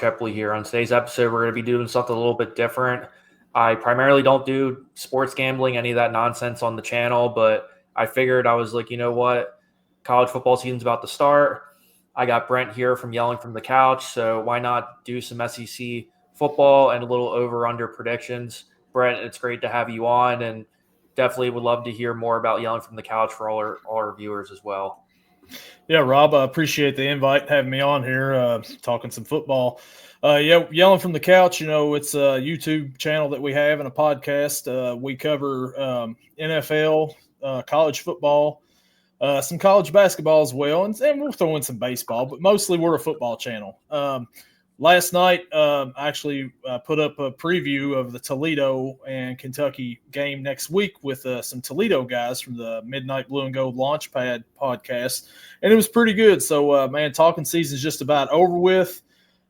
Sheply here. On today's episode, we're going to be doing something a little bit different. I primarily don't do sports gambling, any of that nonsense on the channel, but I figured I was like, you know what? College football season's about to start. I got Brent here from Yelling from the Couch, so why not do some SEC football and a little over-under predictions? Brent, it's great to have you on, and definitely would love to hear more about Yelling from the Couch for all our viewers as well. Yeah, Rob, I appreciate the invite, having me on here, talking some football. Yelling from the Couch, it's a YouTube channel that we have and a podcast. We cover NFL, college football, some college basketball as well, and we'll throw in some baseball, but mostly we're a football channel. Last night, I actually put up a preview of the Toledo and Kentucky game next week with some Toledo guys from the Midnight Blue and Gold Launchpad podcast, and it was pretty good. So, talking season's just about over with,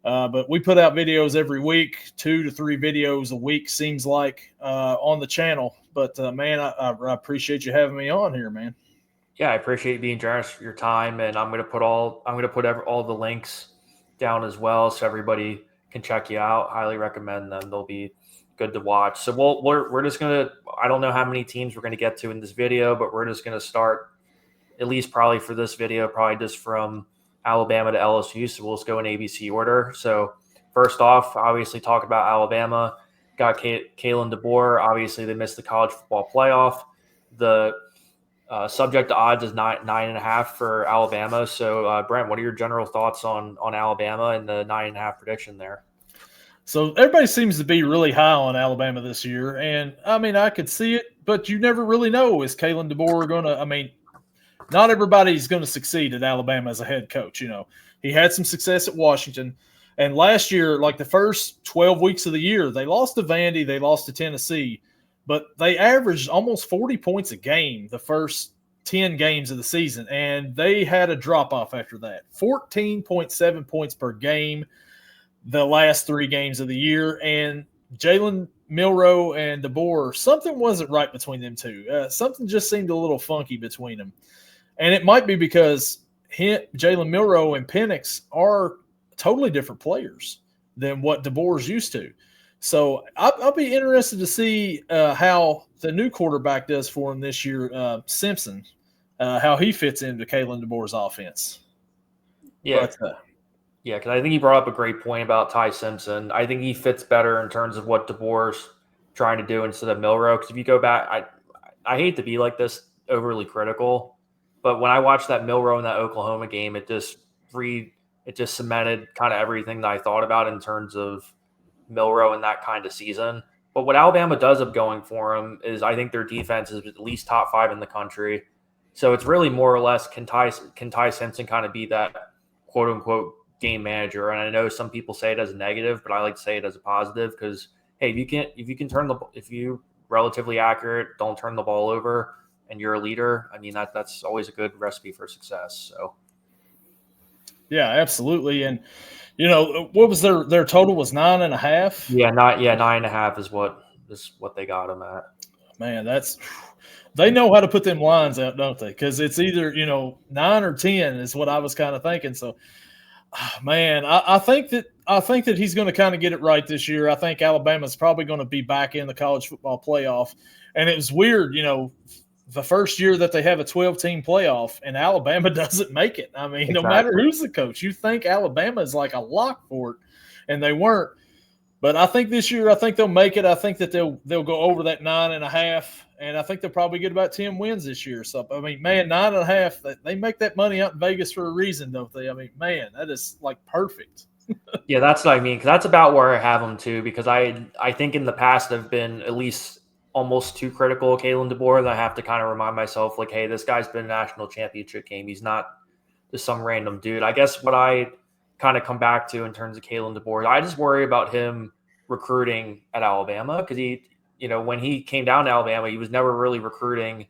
but we put out videos every week, 2 to 3 videos a week seems like on the channel. But, I appreciate you having me on here, man. Yeah, I appreciate you being generous with your time, and I'm going to put all the links down as well, so everybody can check you out. Highly recommend them; they'll be good to watch. So we're just gonna. I don't know how many teams we're going to get to in this video, but we're just going to start, at least probably for this video, probably just from Alabama to LSU. So we'll just go in ABC order. So first off, obviously talk about Alabama. Got Kalen DeBoer. Obviously, they missed the college football playoff. The subject to odds is 9.5 for Alabama. So, Brent, what are your general thoughts on Alabama and the 9.5 prediction there? So everybody seems to be really high on Alabama this year, and I could see it, but you never really know. Is Kalen DeBoer going to? Not everybody's going to succeed at Alabama as a head coach. He had some success at Washington, and last year, like the first 12 weeks of the year, they lost to Vandy, they lost to Tennessee. But they averaged almost 40 points a game the first 10 games of the season, and they had a drop-off after that. 14.7 points per game the last 3 games of the year, and Jalen Milroe and DeBoer, something wasn't right between them two. Something just seemed a little funky between them. And it might be because Jalen Milroe and Penix are totally different players than what DeBoer's used to. So I'll be interested to see how the new quarterback does for him this year, Simpson, how he fits into Kalen DeBoer's offense. Yeah, because I think he brought up a great point about Ty Simpson. I think he fits better in terms of what DeBoer's trying to do instead of Milroe. Because if you go back, I hate to be like this overly critical, but when I watched that Milroe in that Oklahoma game, it just cemented kind of everything that I thought about in terms of Milroe in that kind of season. But what Alabama does have going for them is I think their defense is at least top 5 in the country. So it's really more or less can Ty Simpson kind of be that quote unquote game manager. And I know some people say it as a negative, but I like to say it as a positive because hey, if you relatively accurate, don't turn the ball over, and you're a leader. That's always a good recipe for success. So yeah, absolutely. And what was their total was 9.5? Yeah, 9.5 is what they got them at. Man, they know how to put them lines out, don't they? Because it's either 9 or 10 is what I was kind of thinking. So, man, I think that he's going to kind of get it right this year. I think Alabama's probably going to be back in the college football playoff. And it was weird, the first year that they have a 12-team playoff and Alabama doesn't make it. Exactly. No matter who's the coach, you think Alabama is like a lock for it, and they weren't. But I think this year, they'll make it. I think that they'll go over that 9.5, and I think they'll probably get about 10 wins this year. So, 9.5, they make that money out in Vegas for a reason, don't they? That is like perfect. Yeah, that's what I mean, because that's about where I have them too, because I think in the past I've been at least almost too critical of Kalen DeBoer, and I have to kind of remind myself, like, hey, this guy's been a national championship game. He's not just some random dude. I guess what I kind of come back to in terms of Kalen DeBoer, I just worry about him recruiting at Alabama because when he came down to Alabama, he was never really recruiting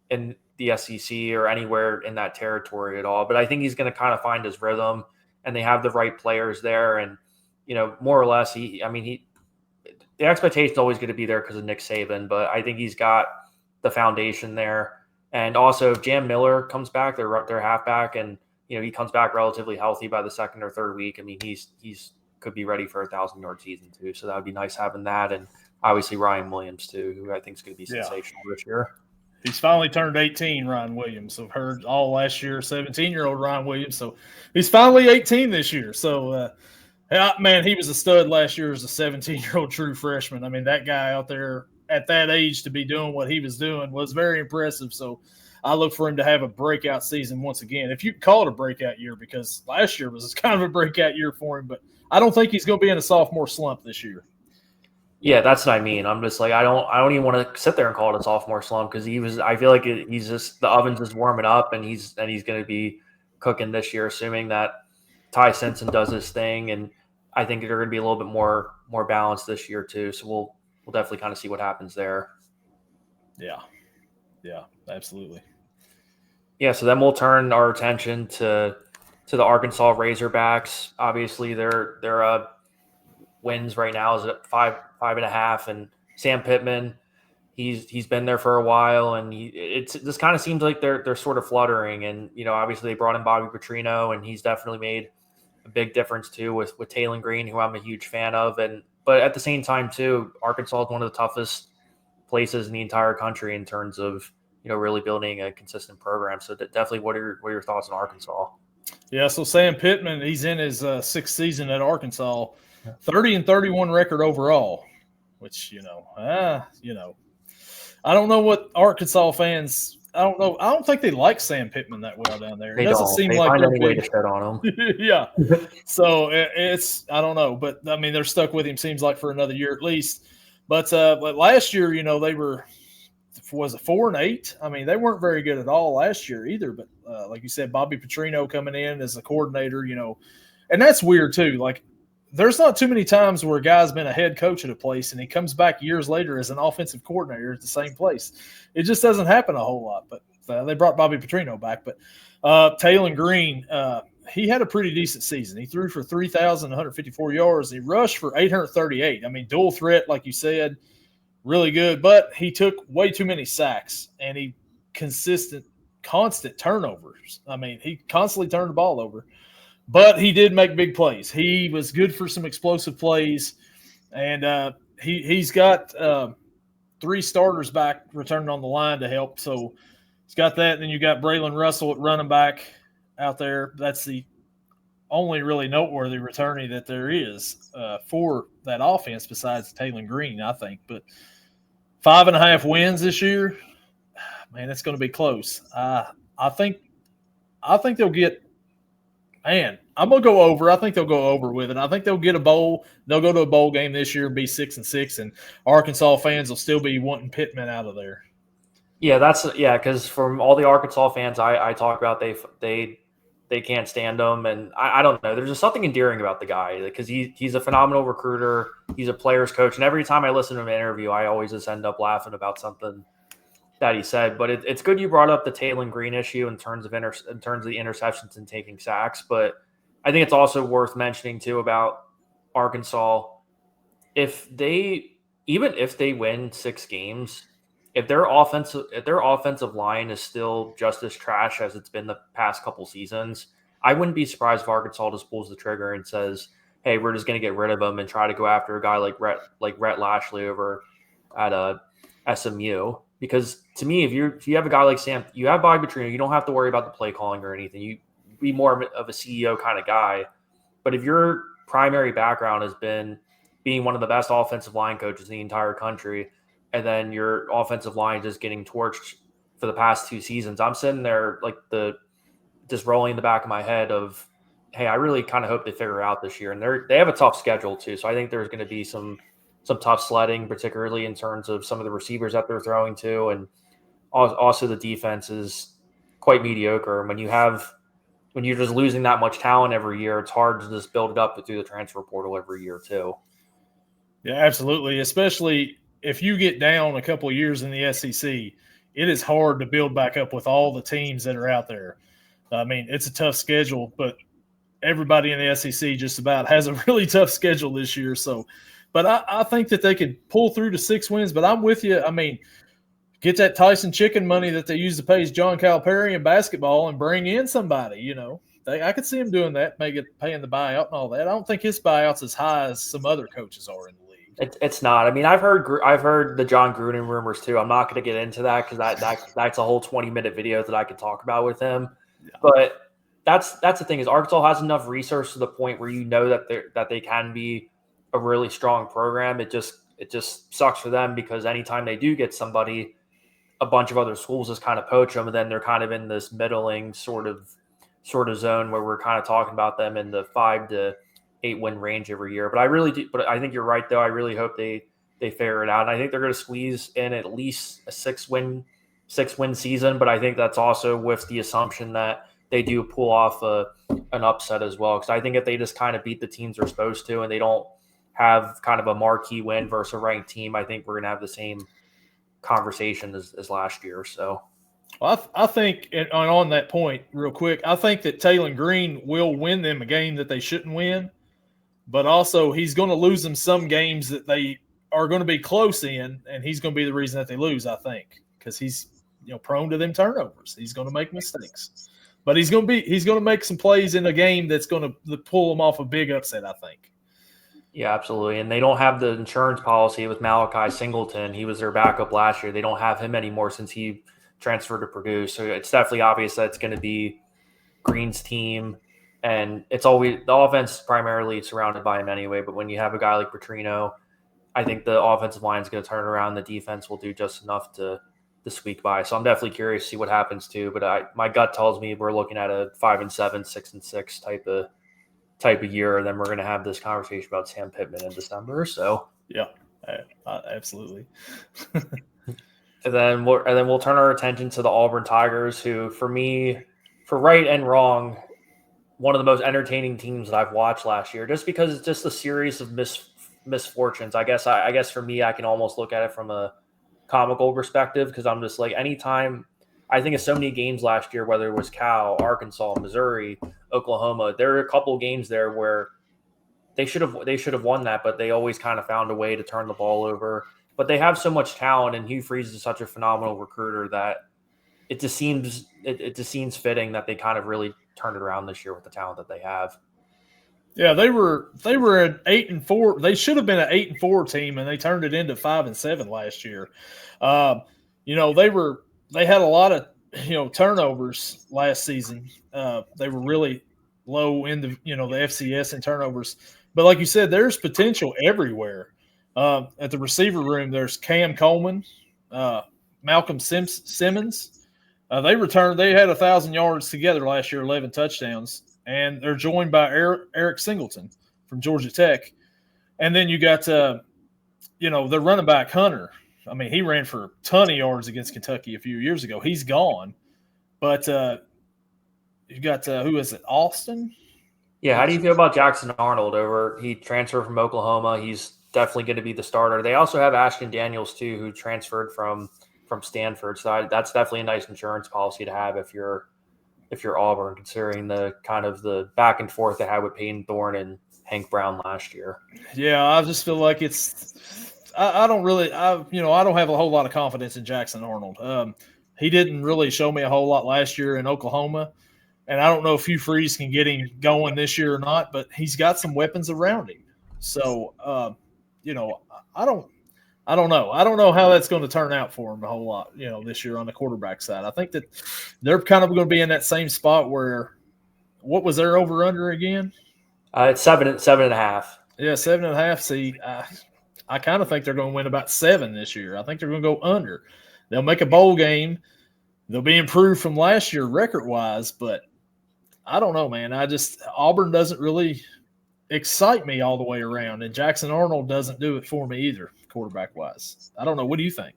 in the SEC or anywhere in that territory at all. But I think he's going to kind of find his rhythm, and they have the right players there. And, more or less, the expectation is always going to be there because of Nick Saban, but I think he's got the foundation there. And also, if Jam Miller comes back, their halfback, and he comes back relatively healthy by the second or third week, he's could be ready for a 1,000-yard season too. So that would be nice having that, and obviously Ryan Williams too, who I think is going to be sensational this year. He's finally turned 18, Ryan Williams. I've heard all last year, 17-year-old Ryan Williams. So he's finally 18 this year. So, man, he was a stud last year as a 17-year-old true freshman. I mean, that guy out there at that age to be doing what he was doing was very impressive. So I look for him to have a breakout season once again. If you call it a breakout year, because last year was kind of a breakout year for him, but I don't think he's going to be in a sophomore slump this year. Yeah, that's what I mean. I'm just like, I don't even want to sit there and call it a sophomore slump because I feel like he's just, the oven's just warming up and he's going to be cooking this year, assuming that Ty Simpson does his thing. And I think they're going to be a little bit more balanced this year too. So we'll definitely kind of see what happens there. Yeah, absolutely. Yeah. So then we'll turn our attention to the Arkansas Razorbacks. Obviously they're wins right now is at 5.5, and Sam Pittman, he's been there for a while, and it just kind of seems like they're sort of fluttering. And obviously they brought in Bobby Petrino, and he's definitely made a big difference too with Taylor Green, who I'm a huge fan of. But at the same time too, Arkansas is one of the toughest places in the entire country in terms of really building a consistent program. So definitely, what are your thoughts on Arkansas? Yeah, so Sam Pittman, he's in his sixth season at Arkansas. 30-31 record overall, which I don't know what Arkansas fans. I don't know. I don't think they like Sam Pittman that well down there. It doesn't seem like they're way to shit on him. Yeah, so it's I don't know, but I mean they're stuck with him. Seems like for another year at least. But last year, they were 4-8. I mean they weren't very good at all last year either. But like you said, Bobby Petrino coming in as a coordinator, and that's weird too. Like, there's not too many times where a guy's been a head coach at a place and he comes back years later as an offensive coordinator at the same place. It just doesn't happen a whole lot. But they brought Bobby Petrino back. But Taylor Green, he had a pretty decent season. He threw for 3,154 yards. He rushed for 838. I mean, dual threat, like you said, really good. But he took way too many sacks and constant turnovers. I mean, he constantly turned the ball over. But he did make big plays. He was good for some explosive plays, and he's got 3 starters back returning on the line to help. So he's got that. And then you got Braylon Russell at running back out there. That's the only really noteworthy returning that there is for that offense besides Taylor Green, I think. But 5.5 wins this year, man, it's going to be close. I think they'll get. Man, I'm going to go over. I think they'll go over with it. I think they'll get a bowl. They'll go to a bowl game this year and be 6-6, and Arkansas fans will still be wanting Pittman out of there. Yeah, because from all the Arkansas fans I talk about, they can't stand him, and I don't know. There's just something endearing about the guy because he's a phenomenal recruiter. He's a player's coach, and every time I listen to an interview, I always just end up laughing about something that he said. But it's good you brought up the Taylor Green issue in terms of the interceptions and taking sacks. But I think it's also worth mentioning too about Arkansas. If they win 6 games, if their offensive line is still just as trash as it's been the past couple seasons, I wouldn't be surprised if Arkansas just pulls the trigger and says, "Hey, we're just going to get rid of him and try to go after a guy like Rhett Lashley over at SMU." Because to me, if you have a guy like Sam, you have Bobby Petrino, you don't have to worry about the play calling or anything. You be more of a CEO kind of guy. But if your primary background has been being one of the best offensive line coaches in the entire country, and then your offensive line just getting torched for the past 2 seasons, I'm sitting there just rolling the back of my head of, hey, I really kind of hope they figure it out this year. And they have a tough schedule too, so I think there's going to be some tough sledding, particularly in terms of some of the receivers that they're throwing to, and also the defense is quite mediocre. And when you're just losing that much talent every year, it's hard to just build it up through the transfer portal every year too. Yeah, absolutely. Especially if you get down a couple of years in the SEC, it is hard to build back up with all the teams that are out there. I mean, it's a tough schedule, but everybody in the SEC just about has a really tough schedule this year. So, but I think that they could pull through to 6 wins. But I'm with you. I mean, get that Tyson Chicken money that they use to pay John Calipari in basketball and bring in somebody, I could see him doing that, paying the buyout and all that. I don't think his buyout's as high as some other coaches are in the league. It's not. I mean, I've heard the John Gruden rumors too. I'm not going to get into that because that's a whole 20-minute video that I could talk about with him. Yeah. But that's the thing is Arkansas has enough resources to the point where you know that they can be a really strong program. It just sucks for them because anytime they do get somebody, a bunch of other schools just kind of poach them, and then they're kind of in this middling sort of zone where we're kind of talking about them in the 5 to 8 win range every year. But I really do. But I think you're right, though. I really hope they figure it out, and I think they're going to squeeze in at least a 6-win season. But I think that's also with the assumption that they do pull off an upset as well. Because I think if they just kind of beat the teams they're supposed to, and they don't have kind of a marquee win versus a ranked team, I think we're going to have the same conversation as last year. So, well, I think, and on that point, real quick, I think that Taylor Green will win them a game that they shouldn't win, but also he's going to lose them some games that they are going to be close in, and he's going to be the reason that they lose. I think because he's prone to them turnovers. He's going to make mistakes, but he's going to make some plays in a game that's going to pull them off a big upset. I think. Yeah, absolutely. And they don't have the insurance policy with Malachi Singleton. He was their backup last year. They don't have him anymore since he transferred to Purdue. So it's definitely obvious that it's going to be Green's team. And it's always the offense primarily surrounded by him anyway. But when you have a guy like Petrino, I think the offensive line is going to turn around. The defense will do just enough to squeak by. So I'm definitely curious to see what happens too. But my gut tells me we're looking at a 5-7, 6-6 type of year, and then we're going to have this conversation about Sam Pittman in December. So yeah, absolutely. and then we'll turn our attention to the Auburn Tigers, who, for me, for right and wrong, one of the most entertaining teams that I've watched last year, just because it's just a series of misfortunes. I guess for me, I can almost look at it from a comical perspective because I'm just like, anytime I think of so many games last year, whether it was Cal, Arkansas, Missouri, Oklahoma, there are a couple of games there where they should have won that, but they always kind of found a way to turn the ball over. But they have so much talent, and Hugh Freeze is such a phenomenal recruiter that it just seems fitting that they kind of really turned it around this year with the talent that they have. Yeah, they were at 8-4. They should have been an 8-4 team, and they turned it into 5-7 last year. They had a lot of turnovers last season. They were really low in the FCS in turnovers. But like you said, there's potential everywhere. At the receiver room, there's Cam Coleman, Malcolm Simmons. They had 1,000 yards together last year, 11 touchdowns, and they're joined by Eric Singleton from Georgia Tech. And then you got their running back Hunter. I mean, he ran for a ton of yards against Kentucky a few years ago. He's gone. But you got, who is it, Austin? Yeah, how do you feel about Jackson Arnold he transferred from Oklahoma. He's definitely going to be the starter. They also have Ashton Daniels, too, who transferred from Stanford. So that's definitely a nice insurance policy to have if you're Auburn, considering the kind of the back and forth they had with Peyton Thorne and Hank Brown last year. Yeah, I just feel like I don't have a whole lot of confidence in Jackson Arnold. He didn't really show me a whole lot last year in Oklahoma, and I don't know if Hugh Freeze can get him going this year or not, but he's got some weapons around him. So, I don't know. I don't know how that's going to turn out for him a whole lot, this year on the quarterback side. I think that they're kind of going to be in that same spot where, what was their over-under again? It's 7.5. Yeah, 7.5. See, I kind of think they're going to win about 7 this year. I think they're going to go under. They'll make a bowl game. They'll be improved from last year record-wise, but I don't know, man. Auburn doesn't really excite me all the way around, and Jackson Arnold doesn't do it for me either, quarterback-wise. I don't know. What do you think?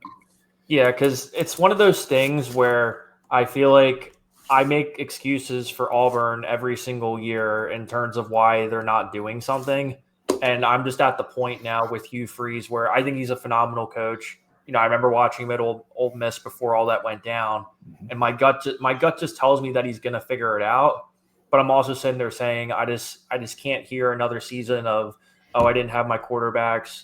Yeah, because it's one of those things where I feel like I make excuses for Auburn every single year in terms of why they're not doing something. And I'm just at the point now with Hugh Freeze where I think he's a phenomenal coach. I remember watching him at Ole Miss before all that went down, and my gut just tells me that he's going to figure it out. But I'm also sitting there saying I just can't hear another season of, oh, I didn't have my quarterbacks,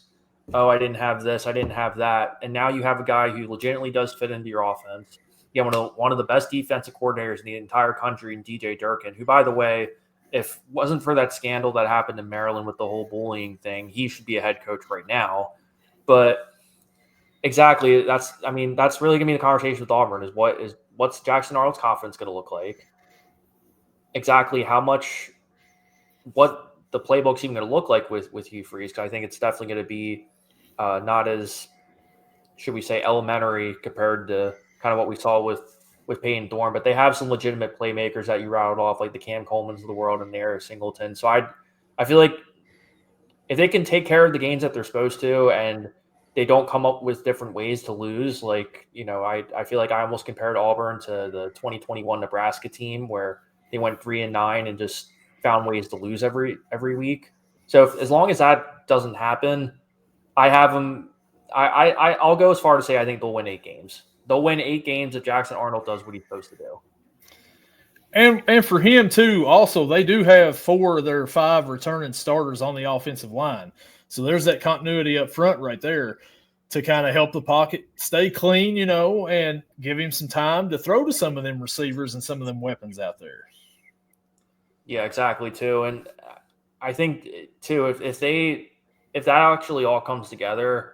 oh, I didn't have this, I didn't have that, and now you have a guy who legitimately does fit into your offense. you have one of the best defensive coordinators in the entire country in DJ Durkin, who, by the way, if it wasn't for that scandal that happened in Maryland with the whole bullying thing, he should be a head coach right now. But exactly, that's really going to be the conversation with Auburn is what's Jackson Arnold's confidence going to look like? Exactly what the playbook's even going to look like with Hugh Freeze, because I think it's definitely going to be not as, should we say, elementary compared to kind of what we saw with Peyton Thorne, but they have some legitimate playmakers that you routed off, like the Cam Colemans of the world and Eric Singleton. So I feel like if they can take care of the games that they're supposed to and they don't come up with different ways to lose, like, I feel like I almost compared Auburn to the 2021 Nebraska team where they went 3-9 and just found ways to lose every week. So as long as that doesn't happen, I have them. I'll go as far to say I think they'll win 8 games. They'll win 8 games if Jackson Arnold does what he's supposed to do. And for him too, also they do have 4 of their 5 returning starters on the offensive line. So there's that continuity up front right there to kind of help the pocket stay clean, and give him some time to throw to some of them receivers and some of them weapons out there. Yeah, exactly too. And I think too, if that actually all comes together,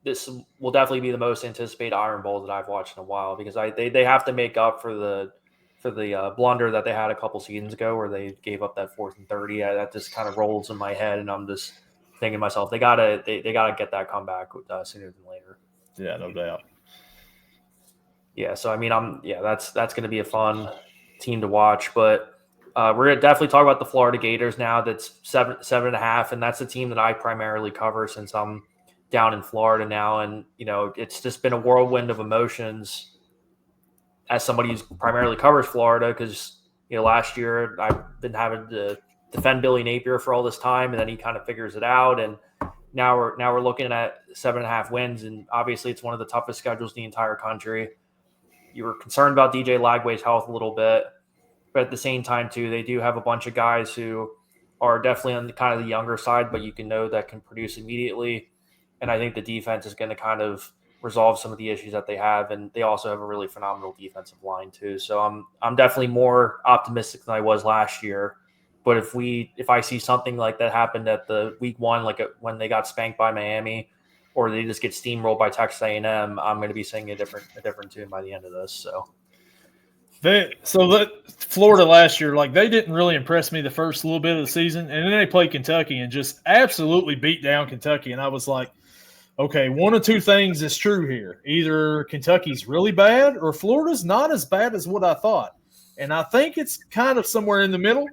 this will definitely be the most anticipated Iron Bowl that I've watched in a while, because they have to make up for the blunder that they had a couple seasons ago where they gave up that 4th and 30. That just kind of rolls in my head, and I'm just thinking to myself, they gotta get that comeback sooner than later. Yeah, no doubt. Yeah, so that's going to be a fun team to watch, but we're going to definitely talk about the Florida Gators now. That's 7.5, and that's the team that I primarily cover since I'm down in Florida now. And, it's just been a whirlwind of emotions as somebody who primarily covers Florida, because, last year I've been having to defend Billy Napier for all this time, and then he kind of figures it out. And now we're looking at 7.5 wins, and obviously it's one of the toughest schedules in the entire country. You were concerned about DJ Lagway's health a little bit, but at the same time too, they do have a bunch of guys who are definitely on kind of the younger side, but you can know that can produce immediately. And I think the defense is going to kind of resolve some of the issues that they have, and they also have a really phenomenal defensive line too. So I'm definitely more optimistic than I was last year. But if I see something like that happened at the week 1, like when they got spanked by Miami, or they just get steamrolled by Texas A&M, I'm going to be singing a different tune by the end of this. So Florida last year, like, they didn't really impress me the first little bit of the season, and then they played Kentucky and just absolutely beat down Kentucky. And I was like, okay, one of 2 things is true here. Either Kentucky's really bad or Florida's not as bad as what I thought. And I think it's kind of somewhere in the middle.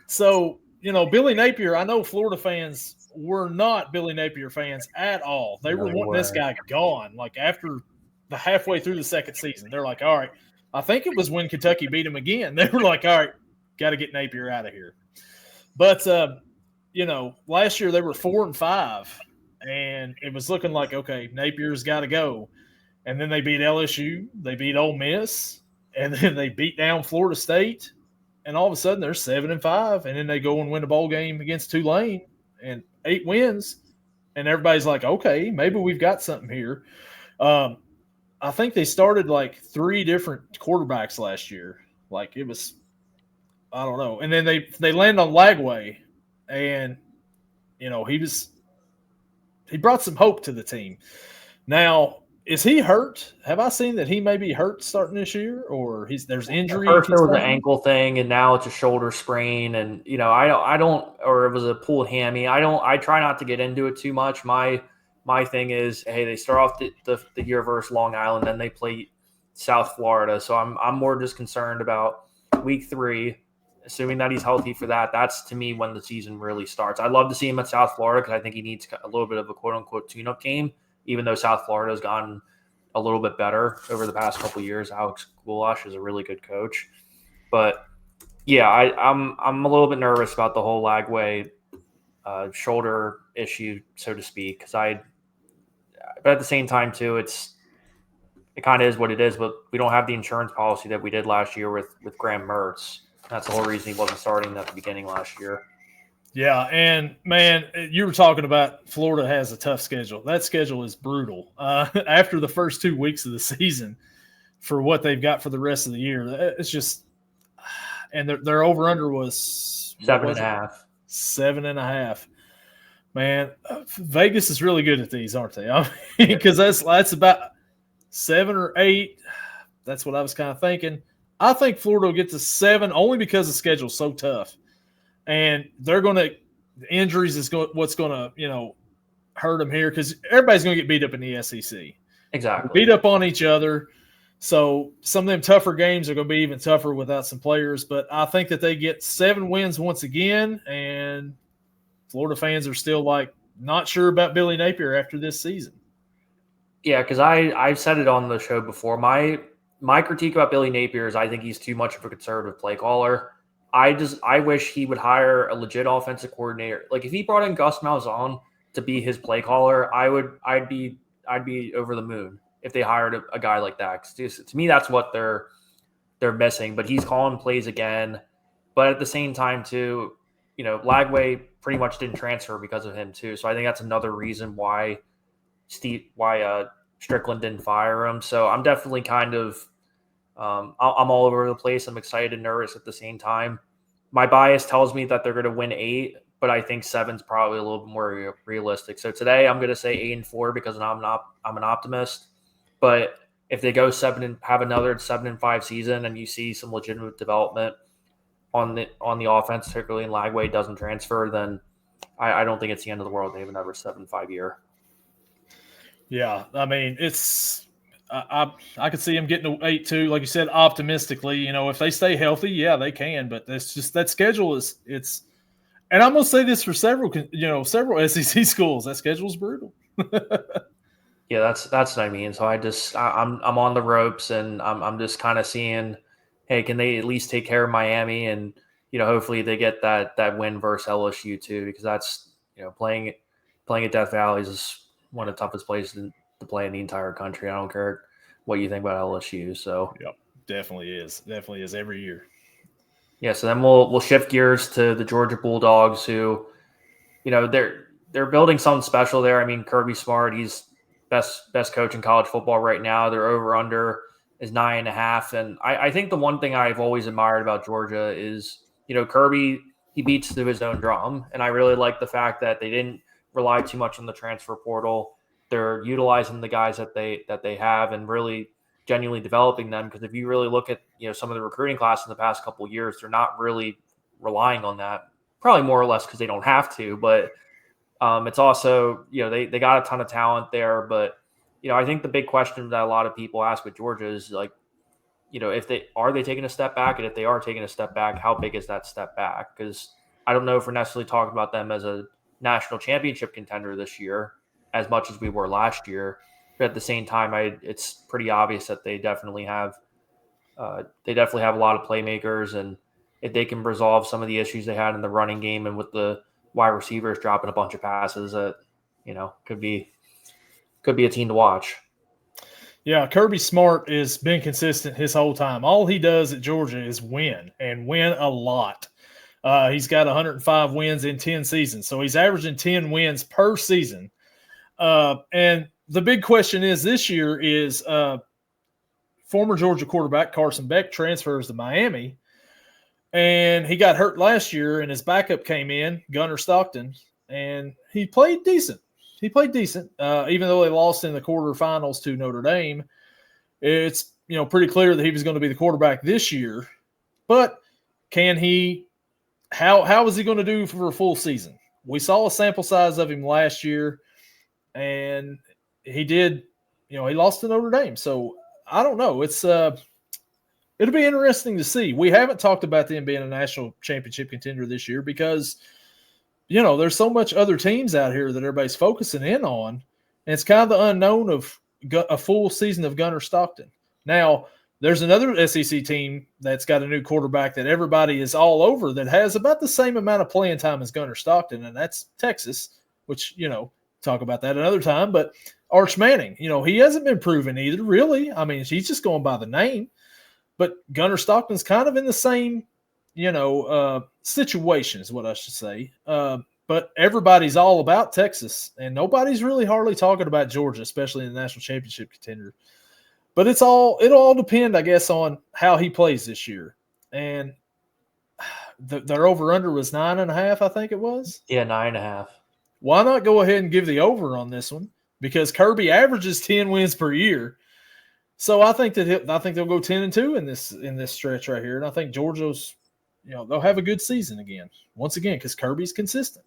So, Billy Napier, I know Florida fans were not Billy Napier fans at all. They were wanting this guy gone. Like, after the halfway through the second season, they're like, all right, I think it was when Kentucky beat him again. They were like, all right, got to get Napier out of here. But, last year they were 4-5, and it was looking like, okay, Napier's got to go. And then they beat LSU, they beat Ole Miss, and then they beat down Florida State. And all of a sudden they're 7-5, and then they go and win a bowl game against Tulane and 8 wins. And everybody's like, okay, maybe we've got something here. I think they started like 3 different quarterbacks last year. Like, it was, I don't know. And then they landed on Lagway, and he brought some hope to the team. Now, is he hurt? Have I seen that he may be hurt starting this year, or there's injury? First there was an ankle thing, and now it's a shoulder sprain, and I don't, or it was a pulled hammy. I try not to get into it too much. My thing is, hey, they start off the year versus Long Island, then they play South Florida. So I'm more just concerned about week 3, assuming that he's healthy for that. That's, to me, when the season really starts. I'd love to see him at South Florida, because I think he needs a little bit of a quote-unquote tune-up game, even though South Florida has gotten a little bit better over the past couple of years. Alex Goulash is a really good coach. But, yeah, I'm a little bit nervous about the whole Lagway shoulder issue, so to speak, but at the same time, too, it kind of is what it is, but we don't have the insurance policy that we did last year with Graham Mertz. That's the whole reason he wasn't starting at the beginning last year. Yeah, and, man, you were talking about Florida has a tough schedule. That schedule is brutal. After the first 2 weeks of the season, for what they've got for the rest of the year. It's just, and their over under was 7.5. 7.5. Man, Vegas is really good at these, aren't they? I mean, because that's about 7 or 8. That's what I was kind of thinking. I think Florida will get to 7 only because the schedule's so tough, and they're going to injuries is what's going to hurt them here because everybody's going to get beat up in the SEC. Exactly, beat up on each other. So some of them tougher games are going to be even tougher without some players. But I think that they get 7 wins once again, and Florida fans are still not sure about Billy Napier after this season. Yeah, because I've said it on the show before. My critique about Billy Napier is I think he's too much of a conservative play caller. I wish he would hire a legit offensive coordinator. Like if he brought in Gus Malzahn to be his play caller, I'd be over the moon if they hired a guy like that. 'Cause to me, that's what they're missing. But he's calling plays again. But at the same time, too, Lagway pretty much didn't transfer because of him too. So I think that's another reason why Strickland didn't fire him. So I'm definitely kind of I'm all over the place. I'm excited and nervous at the same time. My bias tells me that they're going to win 8, but I think 7's probably a little bit more realistic. So today I'm going to say 8-4 because I'm an optimist. But if they go 7 and have another 7-5 season, and you see some legitimate development on the offense, particularly in Lagway doesn't transfer, then I don't think it's the end of the world. They have another 7-5 year. Yeah, I mean I could see them getting to 8-2, like you said, optimistically. If they stay healthy, yeah, they can. But that's just that schedule it's. And I'm gonna say this for several SEC schools. That schedule is brutal. Yeah, that's what I mean. So I'm on the ropes, and I'm just kind of seeing, hey, can they at least take care of Miami, and hopefully they get that win versus LSU too, because that's playing at Death Valley is one of the toughest places to play in the entire country. I don't care what you think about LSU. So yep, definitely is every year. Yeah, so then we'll shift gears to the Georgia Bulldogs, who they're building something special there. I mean, Kirby Smart, he's best coach in college football right now. Their over-under is 9.5. And I think the one thing I've always admired about Georgia is, Kirby, he beats to his own drum. And I really like the fact that they didn't rely too much on the transfer portal. They're utilizing the guys that they have and really genuinely developing them. Because if you really look at, some of the recruiting class in the past couple of years, they're not really relying on that. Probably more or less because they don't have to, but it's also, they got a ton of talent there, but, I think the big question that a lot of people ask with Georgia is like, if they taking a step back, and if they are taking a step back, how big is that step back? Because I don't know if we're necessarily talking about them as a national championship contender this year as much as we were last year. But at the same time, it's pretty obvious that they definitely have a lot of playmakers, and if they can resolve some of the issues they had in the running game and with the wide receivers dropping a bunch of passes, that could be a team to watch. Yeah, Kirby Smart has been consistent his whole time. All he does at Georgia is win, and win a lot. He's got 105 wins in 10 seasons, so he's averaging 10 wins per season. And the big question is this year is former Georgia quarterback Carson Beck transfers to Miami, and he got hurt last year, and his backup came in, Gunnar Stockton, and he played decent. Even though they lost in the quarterfinals to Notre Dame. It's pretty clear that he was going to be the quarterback this year. But can he? How is he going to do for a full season? We saw a sample size of him last year, and he did. He lost to Notre Dame, so I don't know. It's it'll be interesting to see. We haven't talked about them being a national championship contender this year because there's so much other teams out here that everybody's focusing in on, and it's kind of the unknown of a full season of Gunnar Stockton. Now, there's another SEC team that's got a new quarterback that everybody is all over that has about the same amount of playing time as Gunnar Stockton, and that's Texas, which, talk about that another time. But Arch Manning, he hasn't been proven either, really. I mean, he's just going by the name. But Gunnar Stockton's kind of in the same situation is what I should say. But everybody's all about Texas, and nobody's really hardly talking about Georgia, especially in the national championship contender. But it'll all depend, I guess, on how he plays this year. And their over-under was 9.5, I think it was. Yeah, 9.5. Why not go ahead and give the over on this one? Because Kirby averages 10 wins per year. So I think they'll go 10-2 in this stretch right here. And I think Georgia's, they'll have a good season again. Once again, because Kirby's consistent.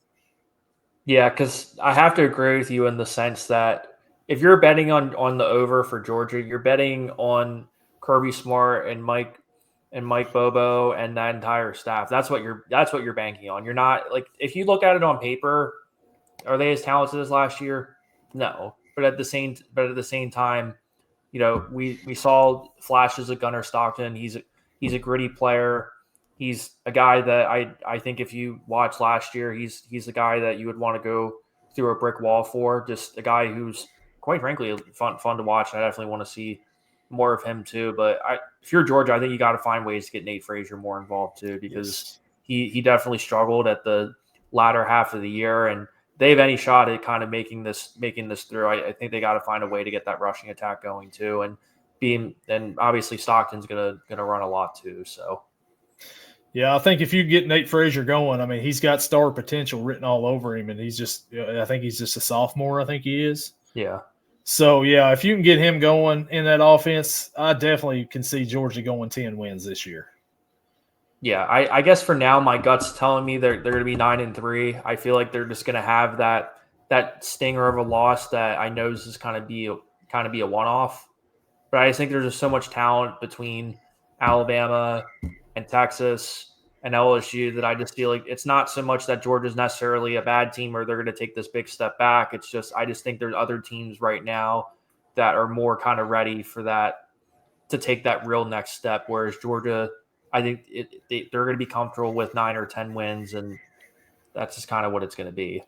Yeah, because I have to agree with you in the sense that if you're betting on the over for Georgia, you're betting on Kirby Smart and Mike Bobo and that entire staff. That's what you're banking on. You're not like, if you look at it on paper, are they as talented as last year? No. But at the same time, we saw flashes of Gunnar Stockton. He's a gritty player. He's a guy that I think if you watch last year, he's a guy that you would want to go through a brick wall for. Just a guy who's, quite frankly, fun to watch. I definitely want to see more of him too. But if you're Georgia, I think you got to find ways to get Nate Frazier more involved too, because he definitely struggled at the latter half of the year, and they have any shot at kind of making this through. I think they got to find a way to get that rushing attack going too, and obviously Stockton's gonna run a lot too. So. Yeah, I think if you get Nate Frazier going, I mean, he's got star potential written all over him, and I think he's just a sophomore. I think he is. Yeah. So, yeah, if you can get him going in that offense, I definitely can see Georgia going 10 wins this year. Yeah, I guess for now, my gut's telling me they're going to be 9-3. I feel like they're just going to have that stinger of a loss that I know is just kind of be a one-off. But I just think there's just so much talent between Alabama and Texas and LSU that I just feel like it's not so much that Georgia's necessarily a bad team or they're going to take this big step back. It's just I just think there's other teams right now that are more kind of ready for that, to take that real next step, whereas Georgia, I think they're going to be comfortable with 9 or 10 wins, and that's just kind of what it's going to be.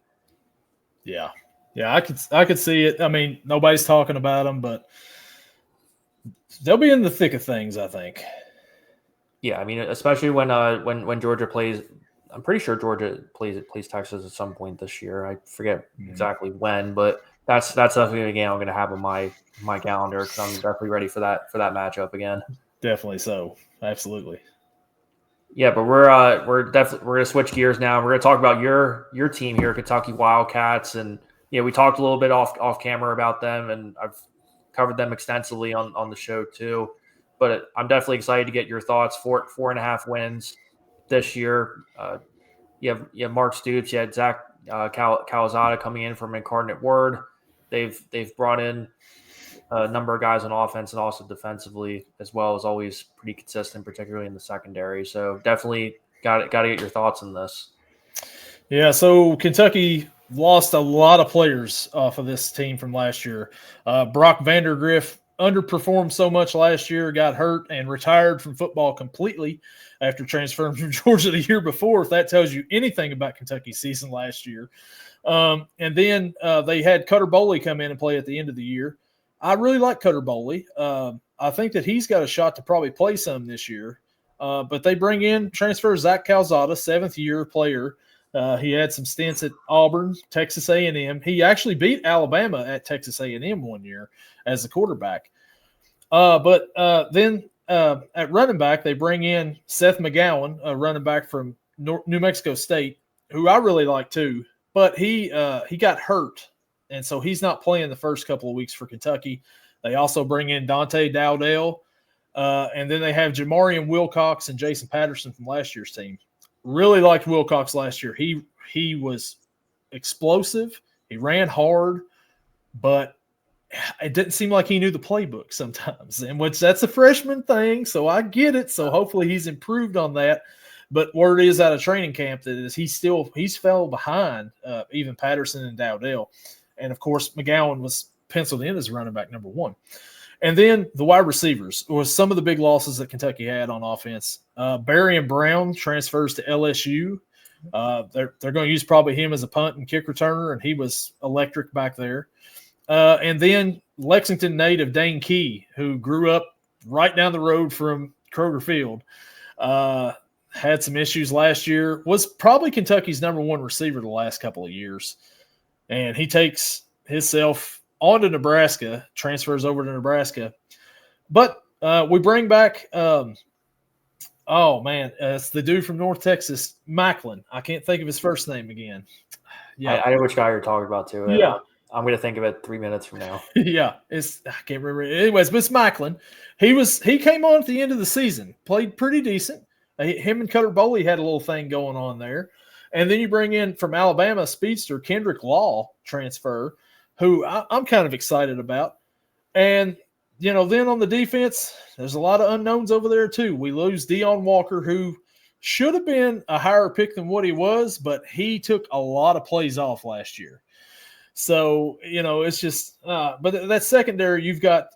Yeah, I could see it. I mean, nobody's talking about them, but they'll be in the thick of things, I think. Yeah, I mean, especially when Georgia plays. I'm pretty sure Georgia plays Texas at some point this year. I forget exactly when, but that's definitely a game I'm going to have on my calendar because I'm definitely ready for that matchup again. Definitely so. Absolutely. Yeah, but we're gonna switch gears now. We're gonna talk about your team here, Kentucky Wildcats, and we talked a little bit off camera about them, and I've covered them extensively on the show too. But I'm definitely excited to get your thoughts. 4.5 wins this year. You have Mark Stoops, you had Zach Calzada coming in from Incarnate Word. They've brought in a number of guys on offense and also defensively, as well as always pretty consistent, particularly in the secondary. So definitely got to get your thoughts on this. Yeah, so Kentucky lost a lot of players off of this team from last year. Brock Vandergriff underperformed so much last year, got hurt, and retired from football completely after transferring from Georgia the year before, if that tells you anything about Kentucky's season last year. And then they had Cutter Boley come in and play at the end of the year. I really like Cutter Boley. I think that he's got a shot to probably play some this year. But they bring in transfer Zach Calzada, 7th-year player. He had some stints at Auburn, Texas A&M. He actually beat Alabama at Texas A&M one year as a quarterback. But then at running back, they bring in Seth McGowan, a running back from New Mexico State, who I really like too. But he got hurt, and so he's not playing the first couple of weeks for Kentucky. They also bring in Dante Dowdell, and then they have Jamarian Wilcox and Jason Patterson from last year's team. Really liked Wilcox last year. He was explosive. He ran hard, but it didn't seem like he knew the playbook sometimes, and that's a freshman thing, so I get it. So hopefully he's improved on that. But word is out of training camp that he's fell behind even Patterson and Dowdell. And, of course, McGowan was penciled in as running back number 1. And then the wide receivers was some of the big losses that Kentucky had on offense. Barry and Brown transfers to LSU. They're going to use probably him as a punt and kick returner, and he was electric back there. And then Lexington native Dane Key, who grew up right down the road from Kroger Field, had some issues last year, was probably Kentucky's number 1 receiver the last couple of years. And he takes himself on to Nebraska, transfers over to Nebraska, But we bring back it's the dude from North Texas, Macklin. I can't think of his first name again. Yeah, I know which guy you're talking about too. Yeah, I'm going to think of it 3 minutes from now. Yeah, I can't remember. Anyways, but it's Macklin. He came on at the end of the season, played pretty decent. Him and Cutter Boley had a little thing going on there. And then you bring in from Alabama speedster Kendrick Law transfer, who I'm kind of excited about. And, then on the defense, there's a lot of unknowns over there too. We lose Deion Walker, who should have been a higher pick than what he was, but he took a lot of plays off last year. So, it's just but that secondary, you've got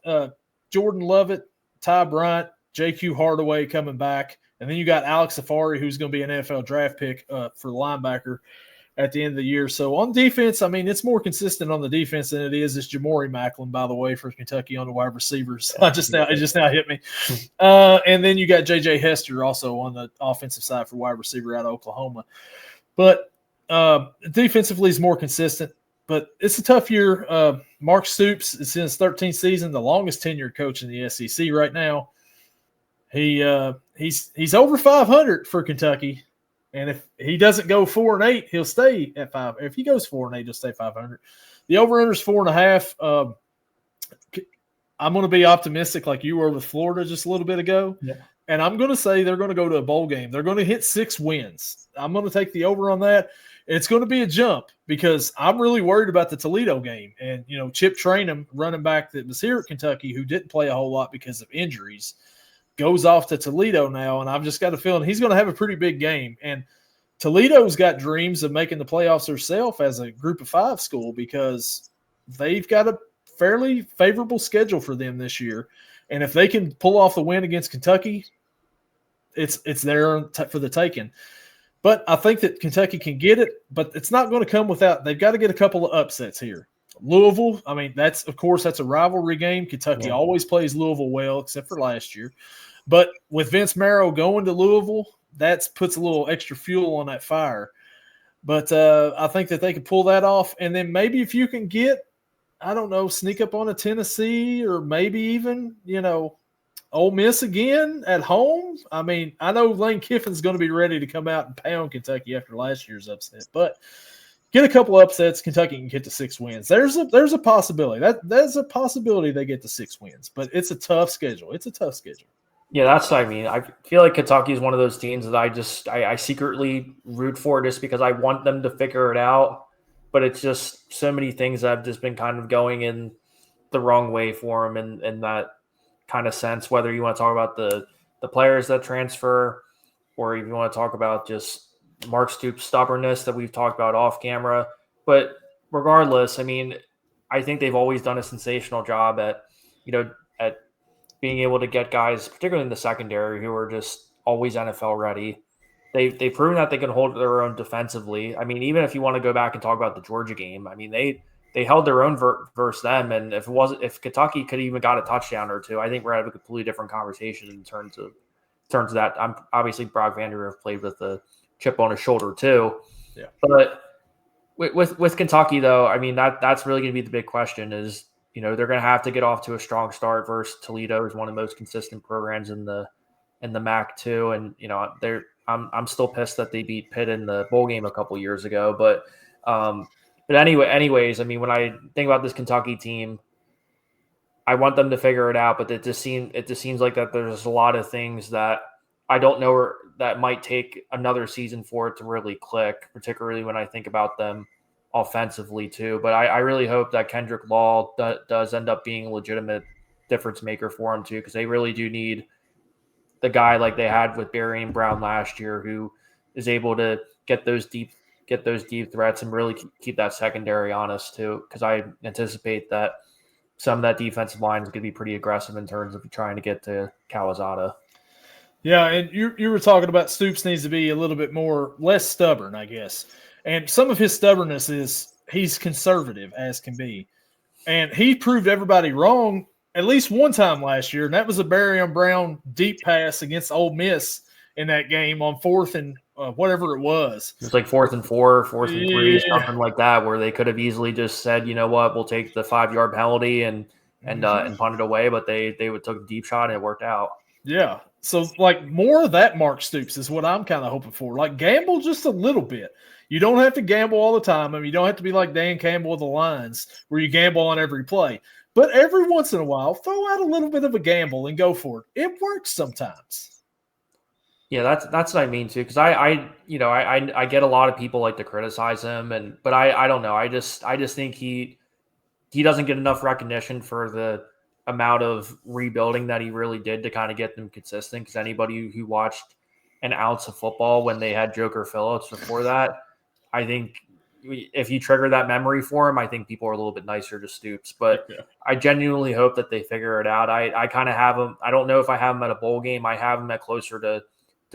Jordan Lovett, Ty Bryant, J.Q. Hardaway coming back. And then you got Alex Safari, who's going to be an NFL draft pick for the linebacker at the end of the year. So on defense, I mean, it's more consistent on the defense than it is. It's Jamori Macklin, by the way, for Kentucky on the wide receivers. It just now hit me. And then you got J.J. Hester also on the offensive side for wide receiver out of Oklahoma. But defensively is more consistent. But it's a tough year. Mark Stoops is in his 13th season, the longest tenured coach in the SEC right now. He's over 500 for Kentucky, and if he doesn't go 4-8, he'll stay at 5. If he goes 4-8, he'll stay 500. The over/under is 4.5. I'm going to be optimistic, like you were with Florida just a little bit ago, and I'm going to say they're going to go to a bowl game. They're going to hit 6 wins. I'm going to take the over on that. It's going to be a jump because I'm really worried about the Toledo game. And, Chip Trainum, running back that was here at Kentucky, who didn't play a whole lot because of injuries, goes off to Toledo now. And I've just got a feeling he's going to have a pretty big game. And Toledo's got dreams of making the playoffs herself as a group of 5 school because they've got a fairly favorable schedule for them this year. And if they can pull off the win against Kentucky, it's there for the taking. But I think that Kentucky can get it, but it's not going to come without – they've got to get a couple of upsets here. Louisville, I mean, that's a rivalry game. Kentucky always plays Louisville well, except for last year. But with Vince Marrow going to Louisville, that puts a little extra fuel on that fire. But I think that they can pull that off. And then maybe if you can get, I don't know, sneak up on a Tennessee or maybe even, Ole Miss again at home. I mean, I know Lane Kiffin's going to be ready to come out and pound Kentucky after last year's upset, but get a couple upsets, Kentucky can get to 6 wins. There's a possibility. There's a possibility they get to 6 wins, but it's a tough schedule. Yeah, that's what I mean. I feel like Kentucky is one of those teams that I secretly root for just because I want them to figure it out, but it's just so many things that have just been kind of going in the wrong way for them in that kind of sense, whether you want to talk about the players that transfer or if you want to talk about just Mark Stoops' stubbornness that we've talked about off camera. But regardless, I mean, I think they've always done a sensational job at being able to get guys, particularly in the secondary, who are just always NFL ready. They've proven that they can hold their own defensively. I mean, even if you want to go back and talk about the Georgia game, I mean, they held their own versus them, and if Kentucky could even got a touchdown or two, I think we're having a completely different conversation in terms of that. I'm obviously Brock Vanderwerf played with a chip on his shoulder too, But with Kentucky though, I mean that's really going to be the big question. Is they're going to have to get off to a strong start versus Toledo, is one of the most consistent programs in the MAC too, and I'm still pissed that they beat Pitt in the bowl game a couple years ago, but. But anyways, I mean, when I think about this Kentucky team, I want them to figure it out, but it just seems like that there's a lot of things that I don't know that might take another season for it to really click, particularly when I think about them offensively too. But I really hope that Kendrick Law does end up being a legitimate difference maker for them too, because they really do need the guy like they had with Barian Brown last year, who is able to get those deep threats and really keep that secondary honest too, because I anticipate that some of that defensive line is going to be pretty aggressive in terms of trying to get to Calzada. Yeah, and you were talking about Stoops needs to be a little bit less stubborn, I guess. And some of his stubbornness is he's conservative as can be. And he proved everybody wrong at least one time last year, and that was a Barian Brown deep pass against Ole Miss in that game on 4th and whatever it was. It was like 4th and 4, 4th and 3, something like that, where they could have easily just said, you know what, we'll take the 5-yard penalty and and punted away, but they took a deep shot and it worked out. Yeah. So, like, more of that Mark Stoops is what I'm kind of hoping for. Like, gamble just a little bit. You don't have to gamble all the time. I mean, you don't have to be like Dan Campbell with the Lions where you gamble on every play. But every once in a while, throw out a little bit of a gamble and go for it. It works sometimes. Yeah, that's what I mean too. Because I get a lot of people like to criticize him, but I don't know. I just think he doesn't get enough recognition for the amount of rebuilding that he really did to kind of get them consistent. Because anybody who watched an ounce of football when they had Joker Phillips before that, I think if you trigger that memory for him, I think people are a little bit nicer to Stoops. But yeah. I genuinely hope that they figure it out. I kind of have him. I don't know if I have him at a bowl game. I have him at closer to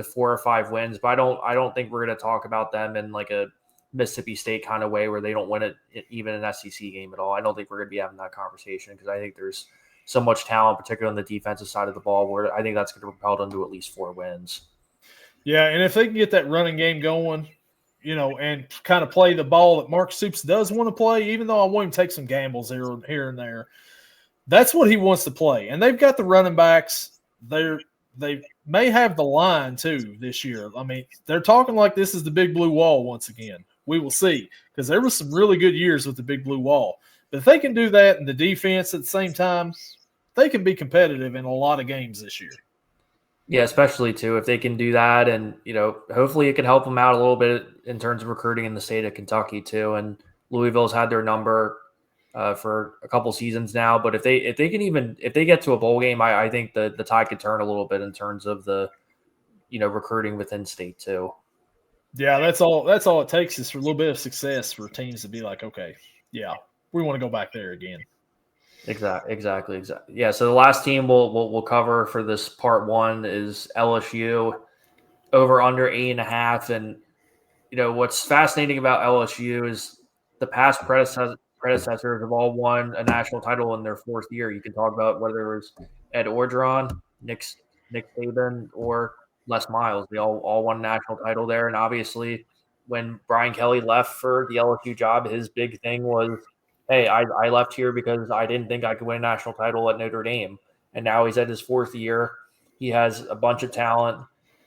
4 or 5 wins, but I don't think we're going to talk about them in like a Mississippi State kind of way where they don't win it even an SEC game at all. I don't think we're going to be having that conversation because I think there's so much talent, particularly on the defensive side of the ball, where I think that's going to propel them to at least 4 wins. Yeah, and if they can get that running game going, and kind of play the ball that Mark Stoops does want to play, even though I want him to take some gambles here and there, that's what he wants to play. And they've got the running backs. They may have the line too this year. I mean, they're talking like this is the Big Blue Wall once again. We will see, because there was some really good years with the Big Blue Wall. But if they can do that and the defense at the same time, they can be competitive in a lot of games this year. Yeah, especially too if they can do that, and hopefully it can help them out a little bit in terms of recruiting in the state of Kentucky too. And Louisville's had their number for a couple seasons now, but if they get to a bowl game, I think the tide could turn a little bit in terms of the recruiting within state too. Yeah, that's all it takes is for a little bit of success for teams to be like, okay, yeah, we want to go back there again. Exactly. Yeah. So the last team we'll cover for this part 1 is LSU, over under 8.5. And what's fascinating about LSU is the past predecessors have all won a national title in their 4th year. You can talk about whether it was Ed Orgeron, Nick Saban, or Les Miles. They all won a national title there. And obviously, when Brian Kelly left for the LSU job, his big thing was, hey, I left here because I didn't think I could win a national title at Notre Dame. And now he's at his 4th year. He has a bunch of talent.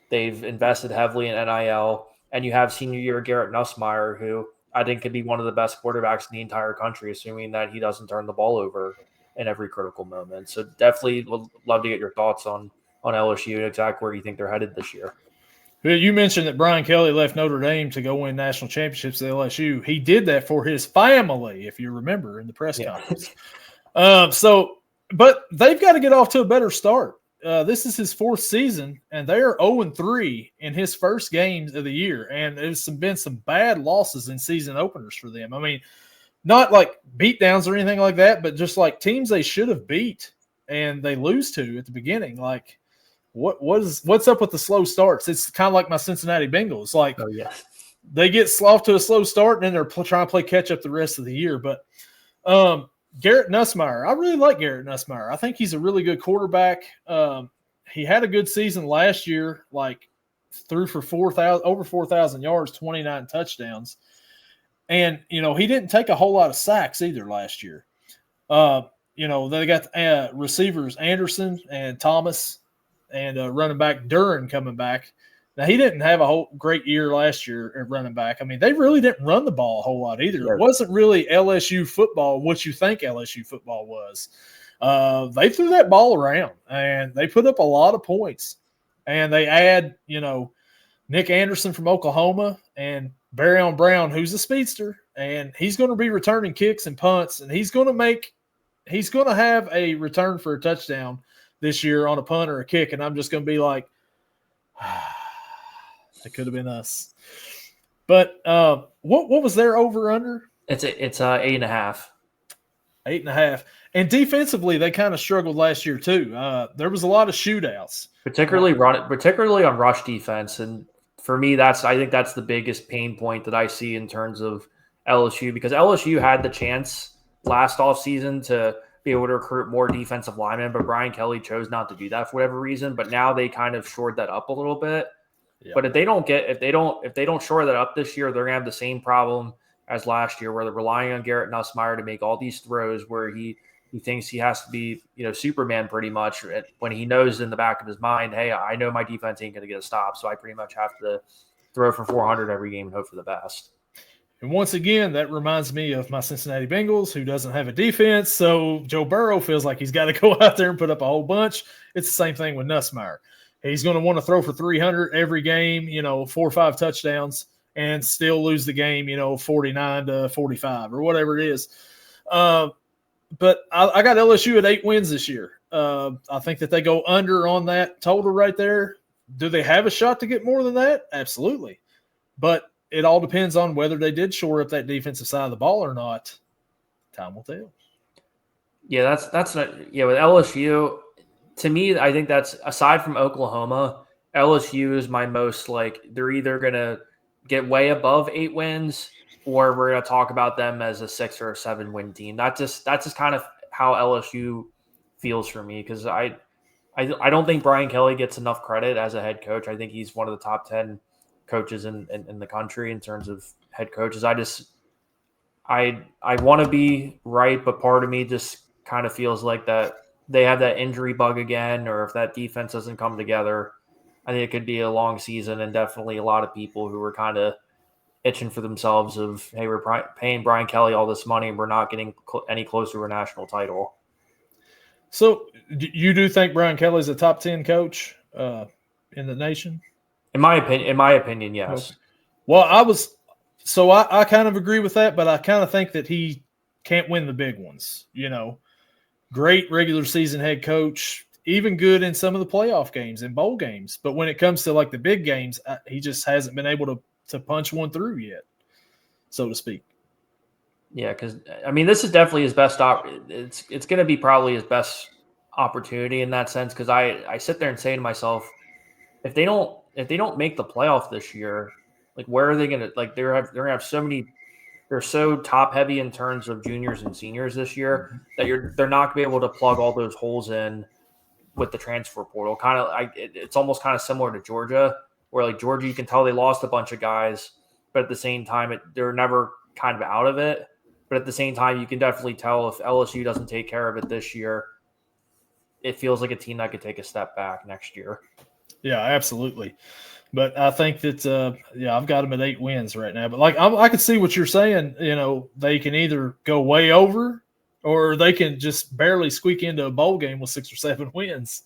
They've invested heavily in NIL. And you have senior year Garrett Nussmeier, who I think could be one of the best quarterbacks in the entire country, assuming that he doesn't turn the ball over in every critical moment. So definitely would love to get your thoughts on LSU and exactly where you think they're headed this year. You mentioned that Brian Kelly left Notre Dame to go win national championships at LSU. He did that for his family, if you remember, in the press conference. But they've got to get off to a better start. This is his 4th season, and they are 0-3 in his first games of the year. And there's been some bad losses in season openers for them. I mean, not like beatdowns or anything like that, but just like teams they should have beat and they lose to at the beginning. Like, what's up with the slow starts? It's kind of like my Cincinnati Bengals. Like, they get off to a slow start, and then they're trying to play catch up the rest of the year. But Garrett Nussmeier, I really like Garrett Nussmeier. I think he's a really good quarterback. He had a good season last year, like threw for over 4,000 yards, 29 touchdowns. And, he didn't take a whole lot of sacks either last year. They got receivers Anderson and Thomas and running back Duran coming back. Now, he didn't have a whole great year last year at running back. I mean, they really didn't run the ball a whole lot either. It wasn't really LSU football, what you think LSU football was. They threw that ball around, and they put up a lot of points. And they add, Nick Anderson from Oklahoma and Barryon Brown, who's a speedster, and he's going to be returning kicks and punts, and he's going to have a return for a touchdown this year on a punt or a kick, and I'm just going to be like, it could have been us. But what was their over under? It's 8.5. 8.5. And defensively, they kind of struggled last year too. There was a lot of shootouts, particularly on rush defense. And for me, I think that's the biggest pain point that I see in terms of LSU, because LSU had the chance last offseason to be able to recruit more defensive linemen, but Brian Kelly chose not to do that for whatever reason. But now they kind of shored that up a little bit. Yeah. But if they don't shore that up this year, they're gonna have the same problem as last year, where they're relying on Garrett Nussmeier to make all these throws where he he thinks he has to be, Superman pretty much, when he knows in the back of his mind, hey, I know my defense ain't going to get a stop, so I pretty much have to throw for 400 every game and hope for the best. And once again, that reminds me of my Cincinnati Bengals, who doesn't have a defense. So Joe Burrow feels like he's got to go out there and put up a whole bunch. It's the same thing with Nussmeier. He's going to want to throw for 300 every game, 4 or 5 touchdowns, and still lose the game, 49-45 or whatever it is. But I got LSU at 8 wins this year. I think that they go under on that total right there. Do they have a shot to get more than that? Absolutely. But it all depends on whether they did shore up that defensive side of the ball or not. Time will tell. Yeah, that's not, with LSU, to me, I think that's, aside from Oklahoma, LSU is my most, they're either going to get way above 8 wins, or we're going to talk about them as a 6 or a 7 win team. That's just kind of how LSU feels for me, because I don't think Brian Kelly gets enough credit as a head coach. I think he's one of the top 10 coaches in the country in terms of head coaches. I want to be right, but part of me just kind of feels like that they have that injury bug again, or if that defense doesn't come together, I think it could be a long season, and definitely a lot of people who were kind of itching for themselves of, hey, we're paying Brian Kelly all this money and we're not getting any closer to a national title. So you do think Brian Kelly's a top 10 coach in the nation? In my opinion, yes. Okay. Well, I kind of agree with that, but I kind of think that he can't win the big ones. Great regular season head coach, even good in some of the playoff games and bowl games. But when it comes to the big games, he just hasn't been able to punch one through yet, so to speak. Yeah, because this is definitely his best it's going to be probably his best opportunity in that sense. Because I sit there and say to myself, if they don't make the playoff this year, where are they going to they're going to have so many. They're so top heavy in terms of juniors and seniors this year that they're not going to be able to plug all those holes in with the transfer portal. It's almost kind of similar to Georgia, where Georgia, you can tell they lost a bunch of guys, but at the same time, they're never kind of out of it. But at the same time, you can definitely tell if LSU doesn't take care of it this year, it feels like a team that could take a step back next year. Yeah, absolutely. But I think that, I've got them at 8 wins right now. But I can see what you're saying. They can either go way over, or they can just barely squeak into a bowl game with 6 or 7 wins.